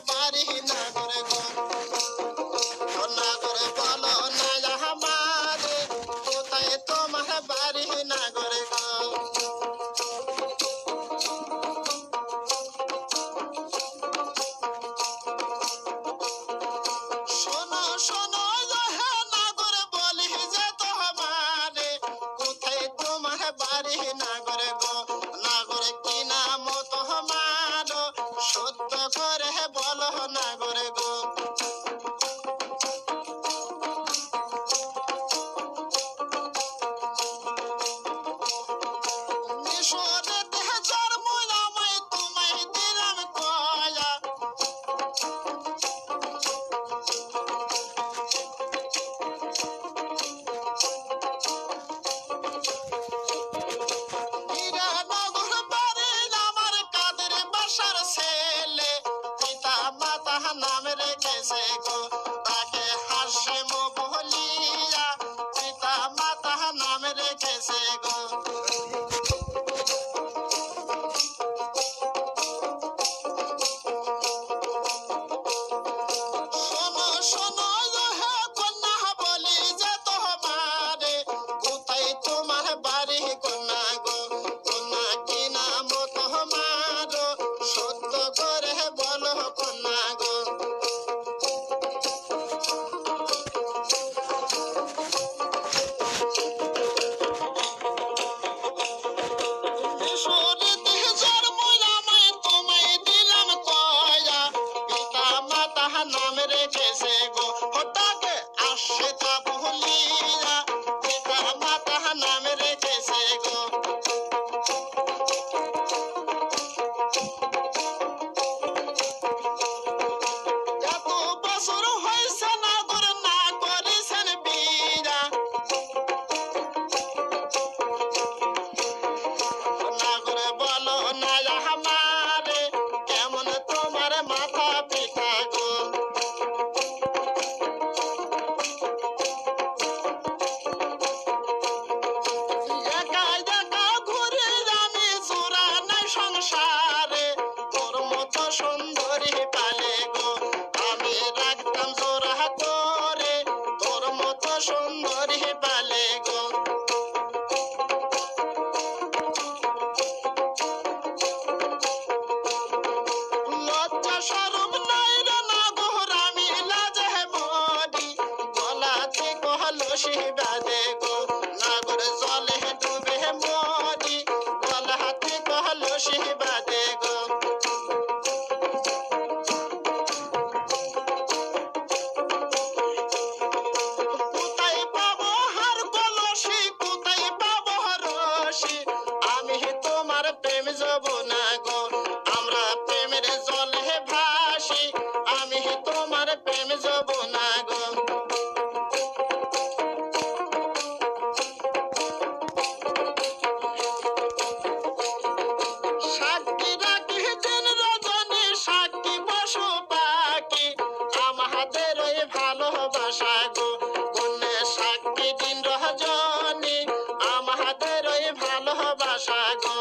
বাড়ি না করে গো না করে বলো না আমারে কোথায় তোমার বাড়ি না করে গো শোনো শোনো না করে বলি যে তোমারে কোথায় তোমার বাড়ি না করে গো না করে কি নাম তোমার সত্য করে বলো না করে গো নাম রেখেছে গো তাকে হাসিম বলিয়া পিতা মাতা নাম রেখেছে গো শোনো শোনো কন্যা বলি যে তোমারে কোথায় তোমার বাড়ি কন্যা গো কন্যা কি নাম তোমার সত্য করে বলো কন্যা গো নাম রেখেছে গো হঠাকে আসে তা ভুলিয়া পিতা মাতা নাম রেখেছে গো এত বছর হয়েছে না করে না করেছেন বিয়া না করে বলো না আমারে কেমন তোমার মাথা পিতা গো সংসারে তোর মতো সুন্দরী পালে গো আমি রাখতাম জোড়া করে তোর মতো সুন্দরী পালে গো লজ্জা শরম নাই রে না গোর আমি লাজে মরি গলাতে কলসি বাঁধে গো না করে জলে ডুবে মরি গলাতে কলসি বাঁধে গো কোথায় পাবো হার কলসি কোথায় পাবো রসি আমি তোমার প্রেম যাব না গো আমরা প্রেমের জলে ভাসি আমি তোমার প্রেম যাব না গো সাক্ষী রাখি দিন রজনী সাক্ষী পশু পাখি আমাদের ওই ভালোবাসা গো কন্যা সাক্ষী দিন রজনী আমাদের ওই ভালোবাসা গো